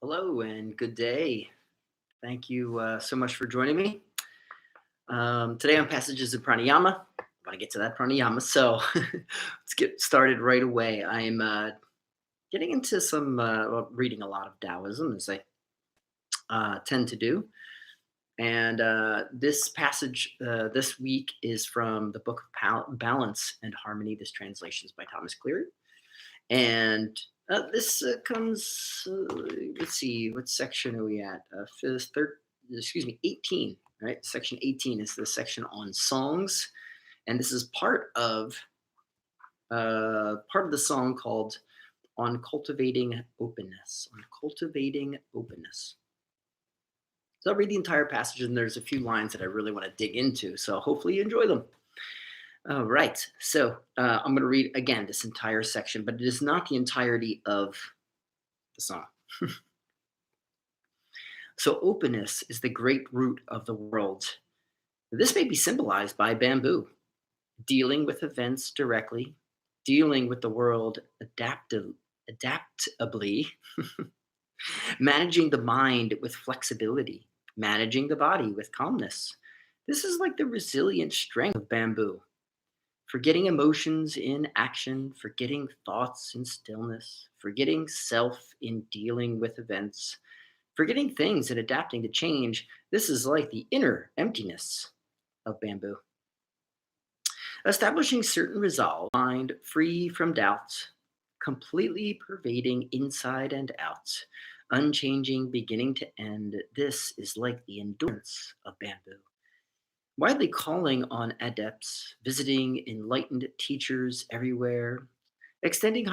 Hello and good day. Thank you so much for joining me. Today on Passages of Pranayama. I want to get to that pranayama, so let's get started right away. I'm getting into reading a lot of Taoism, as I tend to do. And this passage this week is from the book of Balance and Harmony. This translation is by Thomas Cleary. And this comes, let's see, what section are we at? Third, excuse me, 18, right? Section 18 is the section on songs. And this is part of the song called On Cultivating Openness. On Cultivating Openness. So I'll read the entire passage, and there's a few lines that I really want to dig into. So hopefully you enjoy them. All right. So I'm going to read again this entire section, but it is not the entirety of the song. So, openness is the great root of the world. This may be symbolized by bamboo, dealing with events directly, dealing with the world adaptably, managing the mind with flexibility, managing the body with calmness. This is like the resilient strength of bamboo. Forgetting emotions in action, forgetting thoughts in stillness, forgetting self in dealing with events, forgetting things and adapting to change. This is like the inner emptiness of bamboo. Establishing certain resolve, mind free from doubts, completely pervading inside and out, unchanging beginning to end. This is like the endurance of bamboo. Widely calling on adepts, visiting enlightened teachers everywhere, extending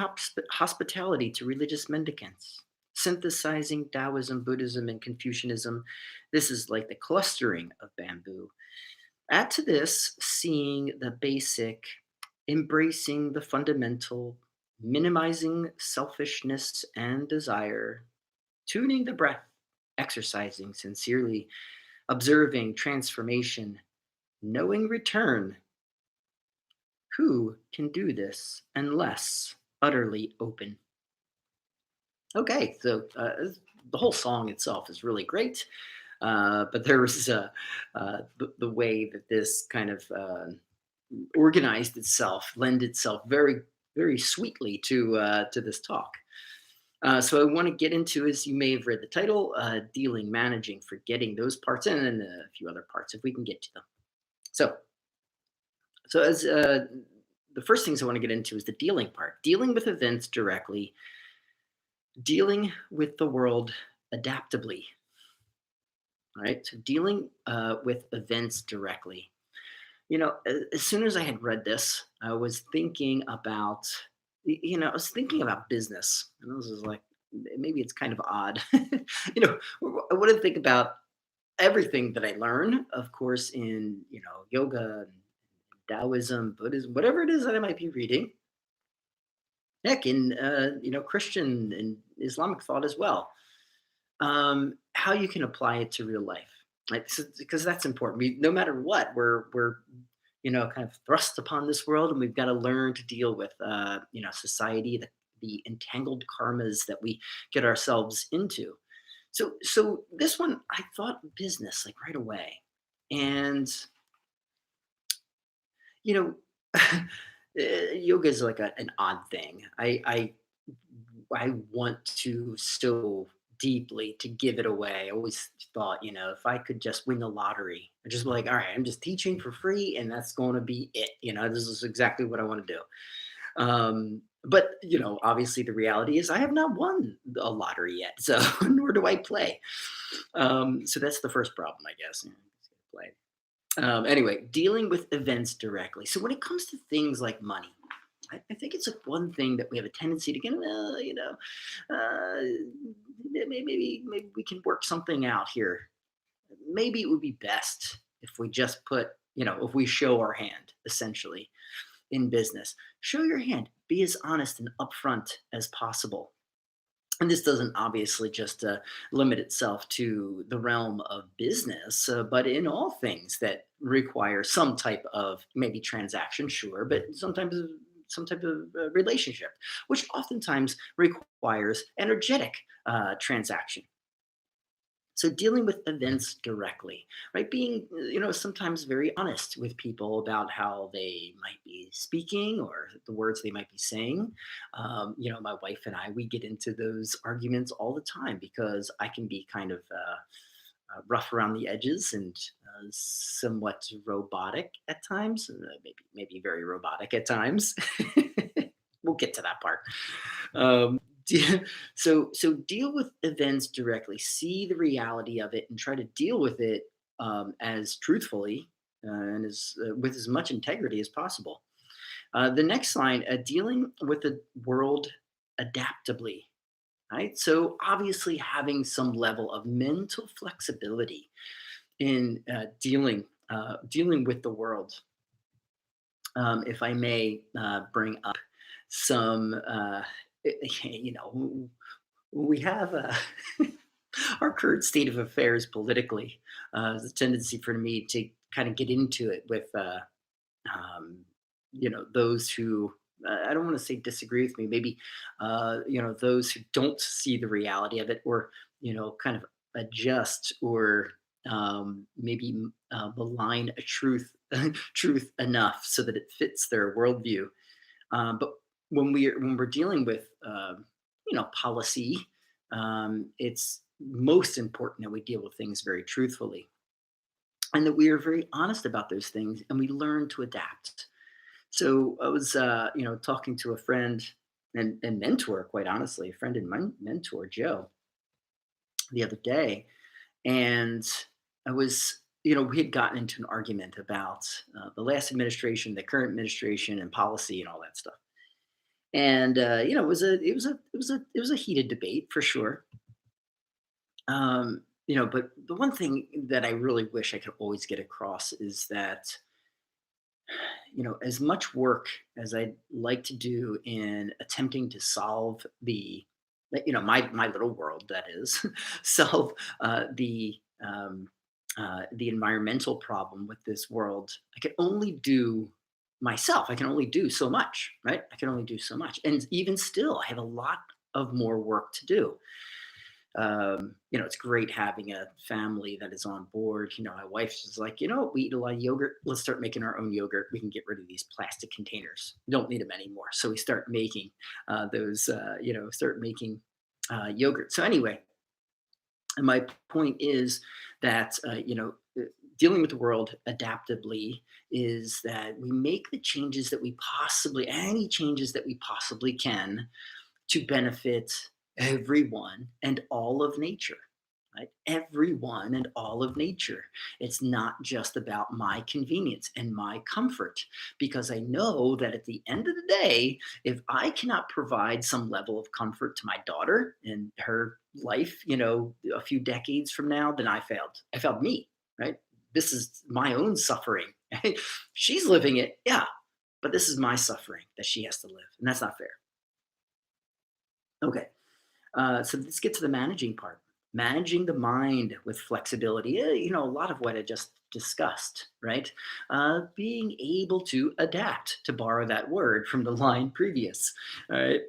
hospitality to religious mendicants, synthesizing Taoism, Buddhism, and Confucianism. This is like the clustering of bamboo. Add to this seeing the basic, embracing the fundamental, minimizing selfishness and desire, tuning the breath, exercising sincerely, observing transformation, knowing return. Who can do this unless utterly open? Okay, so the whole song itself is really great, but there was the way that this kind of organized itself, lend itself very, very sweetly to this talk. So I want to get into, as you may have read the title, dealing, managing, forgetting those parts, and then a few other parts if we can get to them. So, so as the first things I want to get into is the dealing part, dealing with events directly, dealing with the world adaptably. All right, so dealing with events directly. As soon as I had read this, I was thinking about, I was thinking about business, and this is like maybe it's kind of odd. I want to think about everything that I learn, of course, in yoga, and Taoism, Buddhism, whatever it is that I might be reading. Heck, in Christian and Islamic thought as well. How you can apply it to real life, right? Because that's important. No matter what, we're kind of thrust upon this world, and we've got to learn to deal with society, the entangled karmas that we get ourselves into. So this one, I thought business like right away, and you know, yoga is like an odd thing. I want to so deeply to give it away. I always thought, if I could just win the lottery, I just be like, all right, I'm just teaching for free, and that's going to be it. This is exactly what I want to do. But obviously, the reality is I have not won a lottery yet, so nor do I play. So that's the first problem, I guess. Play. Anyway, dealing with events directly. So when it comes to things like money, I think it's like one thing that we have a tendency to get, maybe we can work something out here. Maybe it would be best if we just if we show our hand, essentially, in business. Show your hand. Be as honest and upfront as possible. And this doesn't obviously just limit itself to the realm of business, but in all things that require some type of maybe transaction, sure, but sometimes some type of relationship, which oftentimes requires energetic transaction. So dealing with events directly, right? Being, sometimes very honest with people about how they might be speaking or the words they might be saying. My wife and I, we get into those arguments all the time because I can be kind of rough around the edges and somewhat robotic at times, maybe very robotic at times. We'll get to that part. De- so deal with events directly. See the reality of it and try to deal with it as truthfully and with as much integrity as possible. The next line, dealing with the world adaptably. Right. So obviously having some level of mental flexibility in dealing with the world. If I may bring up some, you know, we have our current state of affairs politically. There's a tendency for me to kind of get into it with, um, those who I don't want to say disagree with me. Maybe, those who don't see the reality of it, or kind of adjust or maybe malign a truth truth enough so that it fits their worldview. But when we're dealing with policy, it's most important that we deal with things very truthfully and that we are very honest about those things and we learn to adapt. So I was talking to a friend and mentor, quite honestly, a friend and mentor, Joe, the other day, and I was. We had gotten into an argument about the last administration, the current administration, and policy, and all that stuff. And it was a heated debate for sure. But the one thing that I really wish I could always get across is that as much work as I'd like to do in attempting to solve my little world, that is, solve the environmental problem with this world, I can only do myself. I can only do so much, right? I can only do so much, and even still, I have a lot of more work to do. It's great having a family that is on board. My wife's just like, we eat a lot of yogurt. Let's start making our own yogurt. We can get rid of these plastic containers. We don't need them anymore. So we start making yogurt. So anyway, and my point is that, dealing with the world adaptably is that we make the changes that any changes that we possibly can to benefit everyone and all of nature. Right? Everyone and all of nature. It's not just about my convenience and my comfort, because I know that at the end of the day, if I cannot provide some level of comfort to my daughter and her life, a few decades from now, then I failed. I failed me, right? This is my own suffering. She's living it, yeah, but this is my suffering that she has to live, and that's not fair. Okay. So let's get to the managing part. Managing the mind with flexibility. A lot of what I just discussed, right? Being able to adapt, to borrow that word from the line previous, all right?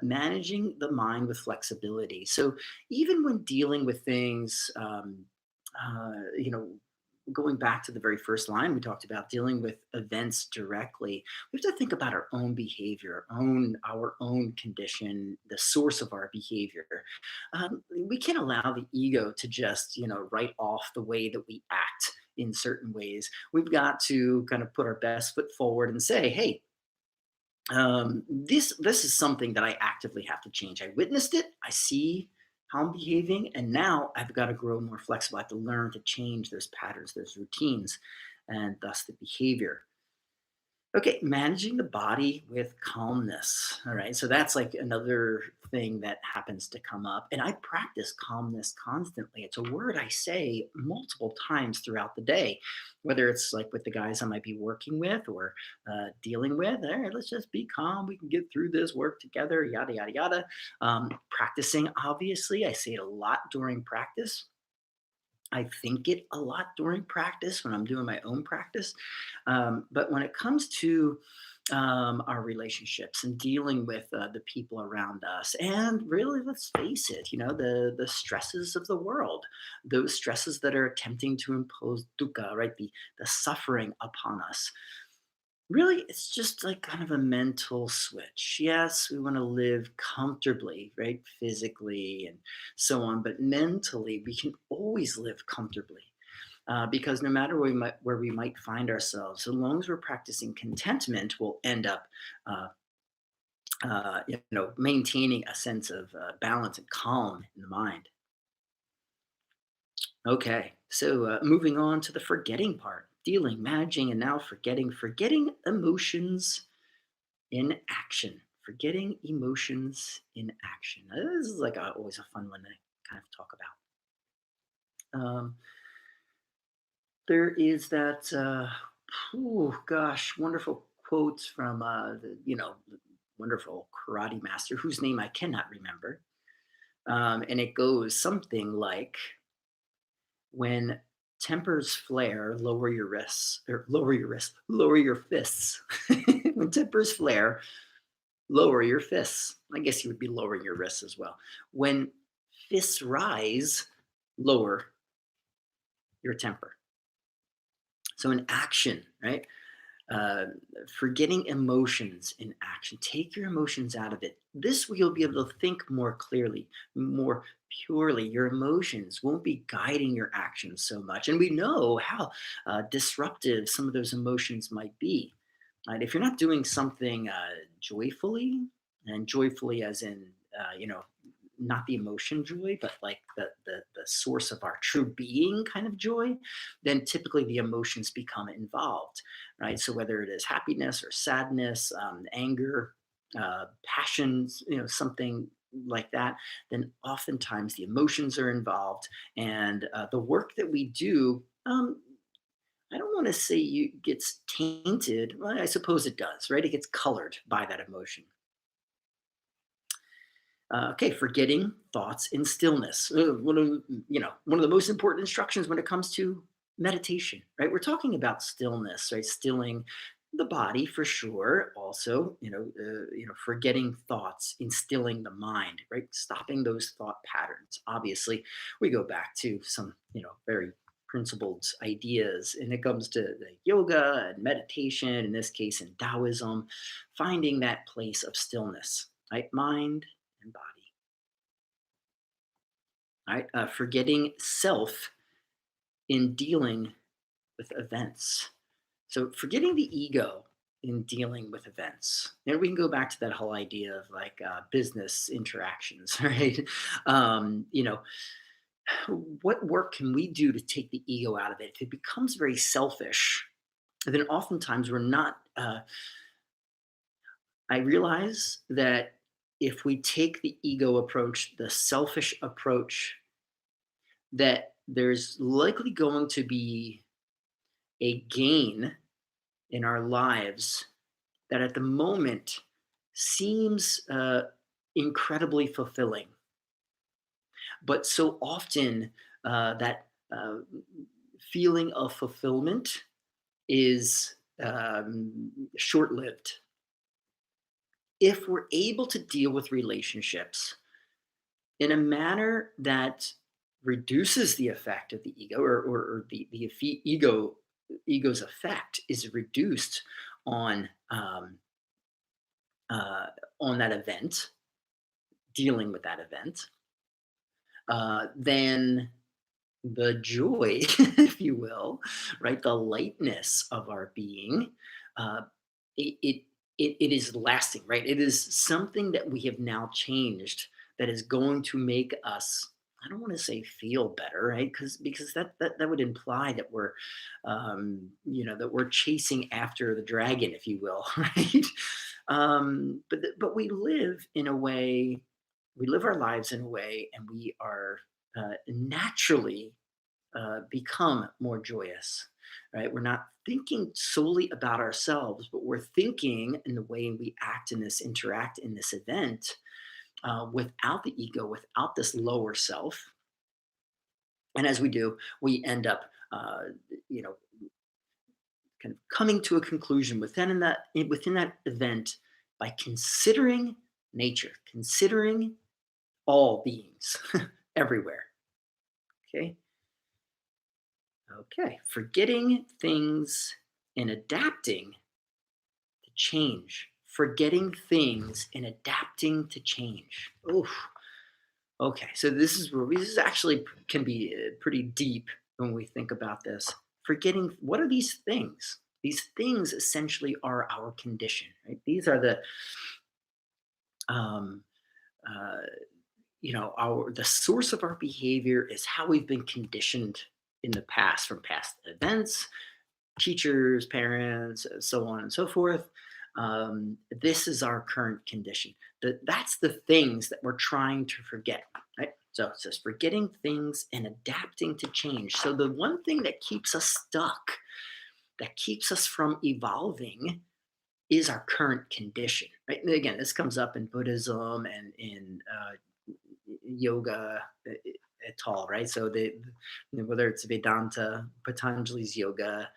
Managing the mind with flexibility. So even when dealing with things, uh, you know, going back to the very first line we talked about dealing with events directly, we have to think about our own behavior, our own condition, the source of our behavior. We can't allow the ego to just write off the way that we act in certain ways. We've got to kind of put our best foot forward and say, hey, this is something that I actively have to change. I witnessed it. I see how I'm behaving, and now I've got to grow more flexible. I have to learn to change those patterns, those routines, and thus the behavior. Okay, managing the body with calmness. All right, so that's like another thing that happens to come up. And I practice calmness constantly. It's a word I say multiple times throughout the day, whether it's like with the guys I might be working with or dealing with. All right, let's just be calm. We can get through this, work together, yada, yada, yada. Practicing, obviously, I say it a lot during practice. I think it a lot during practice when I'm doing my own practice. But when it comes to our relationships and dealing with the people around us. And really, let's face it, the stresses of the world, those stresses that are attempting to impose dukkha, right? The suffering upon us. Really, it's just like kind of a mental switch. Yes, we want to live comfortably, right? Physically and so on, but mentally, we can always live comfortably. Because no matter where we might find ourselves, so long as we're practicing contentment, we'll end up, uh, maintaining a sense of balance and calm in the mind. Okay, so moving on to the forgetting part, dealing, managing, and now forgetting emotions in action. Forgetting emotions in action. This is like always a fun one to kind of talk about. There is that, gosh, wonderful quotes from the wonderful karate master whose name I cannot remember. And it goes something like, when tempers flare, lower your wrists, or lower your fists. When tempers flare, lower your fists. I guess you would be lowering your wrists as well. When fists rise, lower your temper. So in action, right? uh, Forgetting emotions in action. Take your emotions out of it. This way, you'll be able to think more clearly, more purely. Your emotions won't be guiding your actions so much. And we know how disruptive some of those emotions might be. Right? If you're not doing something joyfully, and joyfully as in, not the emotion joy, but like the source of our true being kind of joy, then typically the emotions become involved, right? So whether it is happiness or sadness, anger, passions, something like that, then oftentimes the emotions are involved, and the work that we do. I don't want to say you gets tainted. Well, I suppose it does, right? It gets colored by that emotion. Okay, forgetting thoughts in stillness. One of the most important instructions when it comes to meditation, right? We're talking about stillness, right? Stilling the body for sure. Also, forgetting thoughts, instilling the mind, right? Stopping those thought patterns. Obviously, we go back to some, very principled ideas, and it comes to the yoga and meditation. In this case, in Taoism, finding that place of stillness, right? Mind and body. All right, forgetting self in dealing with events. So forgetting the ego in dealing with events. And we can go back to that whole idea of like business interactions, right? Um, you know, what work can we do to take the ego out of it? If it becomes very selfish, then oftentimes we're not. I realize that if we take the ego approach, the selfish approach, that there's likely going to be a gain in our lives that at the moment seems incredibly fulfilling. But so often, that feeling of fulfillment is short lived. If we're able to deal with relationships in a manner that reduces the effect of the ego, or ego's effect is reduced on uh, on that event, dealing with that event, then the joy, if you will, right, the lightness of our being, uh, it, it it is lasting, right? It is something that we have now changed that is going to make us. I don't want to say feel better, right? Because that would imply that that we're chasing after the dragon, if you will, right? But we live in a way, we live our lives in a way, and we are naturally become more joyous, right? We're not thinking solely about ourselves, but we're thinking in the way we act in this, interact in this event, without the ego, without this lower self. And as we do, we end up, you know, kind of coming to a conclusion within that event by considering nature, considering all beings everywhere. Okay. Okay. Forgetting things and adapting to change. Forgetting things and adapting to change. Oof. Okay. So this is actually can be pretty deep when we think about this. Forgetting what are these things? These things essentially are our condition, right? These are um, uh, our the source of our behavior is how we've been conditioned in the past from past events, teachers, parents, so on and so forth. This is our current condition. That's the things that we're trying to forget, right? So it says forgetting things and adapting to change. So the one thing that keeps us stuck, that keeps us from evolving, is our current condition, right? And again, this comes up in Buddhism and in yoga at all, right? So whether it's Vedanta, Patanjali's yoga,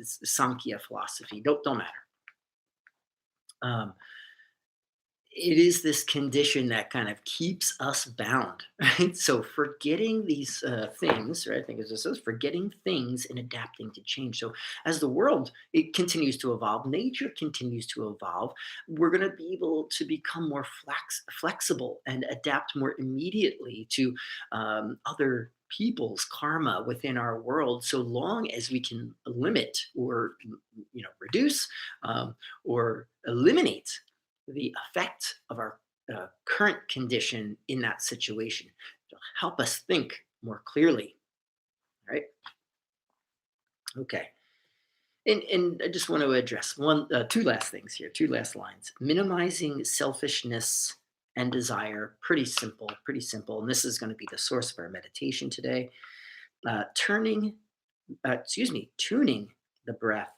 Sankhya philosophy, don't matter. Um, it is this condition that kind of keeps us bound, right? So forgetting these things, right? I think as it says, forgetting things and adapting to change. So as the world it continues to evolve, nature continues to evolve. We're going to be able to become more flexible and adapt more immediately to other people's karma within our world, so long as we can limit or reduce or eliminate the effect of our current condition in that situation to help us think more clearly, right? Okay. And I just want to address two last things here, two last lines. Minimizing selfishness and desire, pretty simple. And this is going to be the source of our meditation today. Tuning the breath,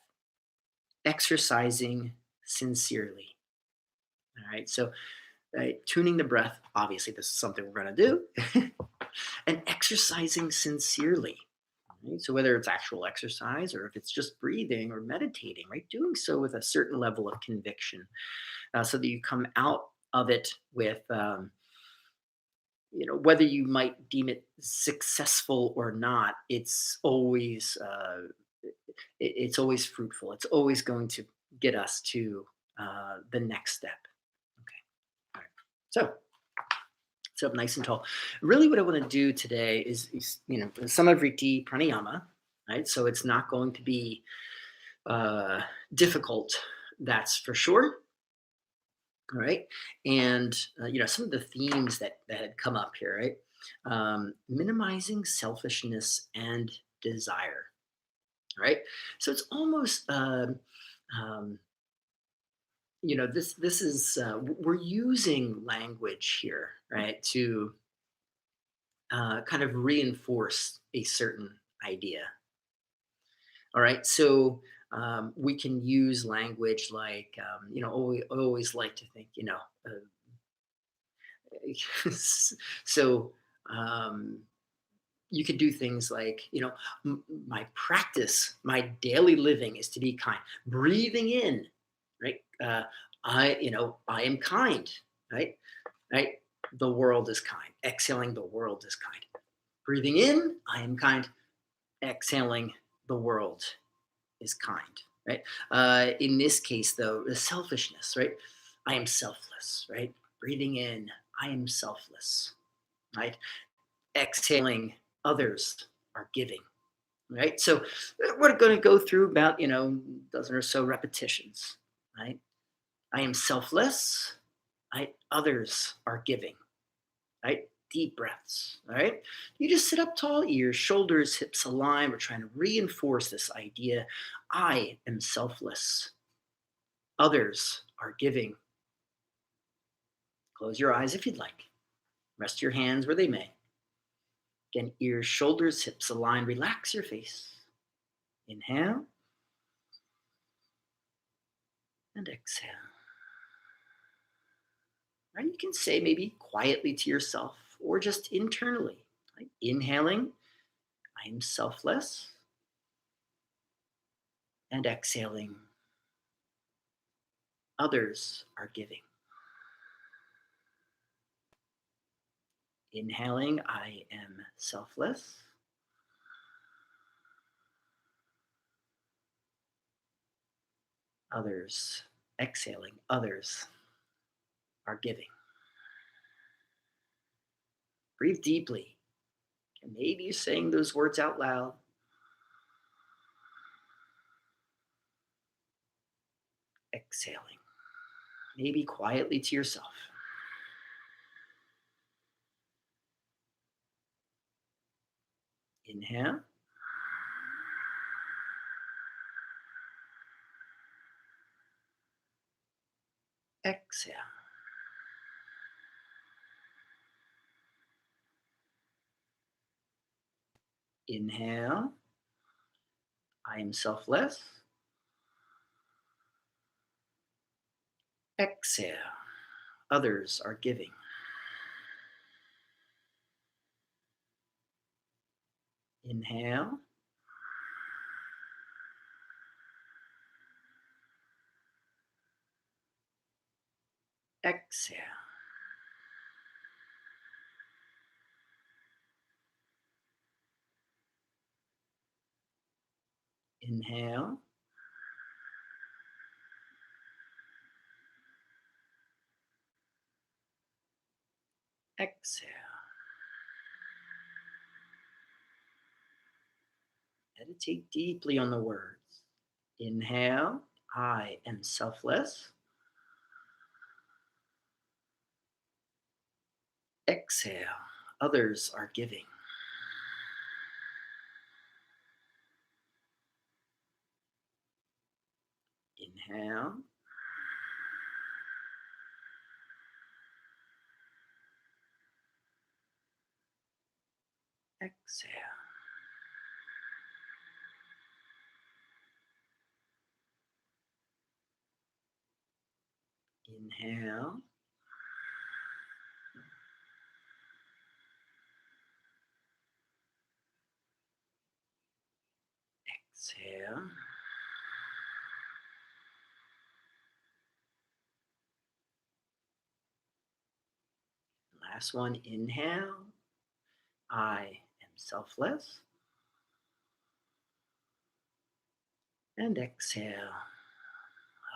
exercising sincerely. All right. So tuning the breath, obviously, this is something we're going to do, and exercising sincerely. Right? So, whether it's actual exercise or if it's just breathing or meditating, right? Doing so with a certain level of conviction so that you come out of it with, whether you might deem it successful or not, it's always fruitful. It's always going to get us to the next step. Okay. All right. So, sit up nice and tall. Really, what I want to do today is Samavriti Pranayama, right? So it's not going to be uh, difficult, that's for sure. All right, and some of the themes that had come up here, right? Minimizing selfishness and desire, right? So it's almost um, this is we're using language here, right, to kind of reinforce a certain idea. All right, so we can use language like I always like to think so um, you could do things like my practice, my daily living is to be kind, breathing in, right? I am kind, right? Right, the world is kind, exhaling, the world is kind, breathing in, I am kind, exhaling, the world is kind, right? In this case, though, the selfishness, right? I am selfless, right? Breathing in, I am selfless, right? Exhaling, others are giving, right? So we're going to go through about, dozen or so repetitions, right? I am selfless, right? Others are giving, right? Deep breaths, all right? You just sit up tall, ears, shoulders, hips align. We're trying to reinforce this idea. I am selfless. Others are giving. Close your eyes if you'd like. Rest your hands where they may. Again, ears, shoulders, hips align. Relax your face. Inhale and exhale. Right? You can say maybe quietly to yourself or just internally. Right? Inhaling, I am selfless. And exhaling, others are giving. Inhaling, I am selfless. Others, exhaling, others are giving. Breathe deeply. And maybe you're saying those words out loud. Exhaling, maybe quietly to yourself. Inhale. Exhale. Inhale. I am selfless. Exhale. Others are giving. Inhale. Exhale. Inhale. Exhale. Meditate deeply on the words. Inhale. I am selfless. Exhale. Others are giving. Inhale. Exhale. Inhale. Exhale. Last one. Inhale. I am selfless. And exhale.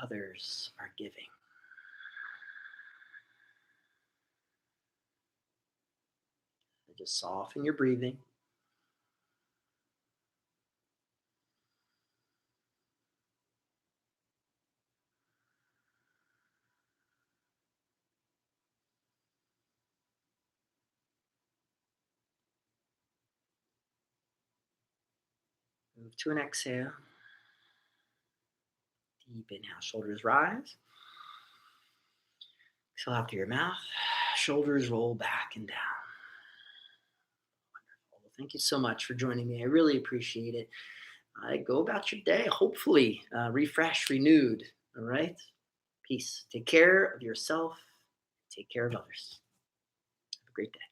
Others are giving. So just soften your breathing. Move to an exhale. Deep inhale, shoulders rise. Exhale out through your mouth. Shoulders roll back and down. Well, thank you so much for joining me. I really appreciate it. Go about your day, hopefully refreshed, renewed. All right. Peace. Take care of yourself. Take care of others. Have a great day.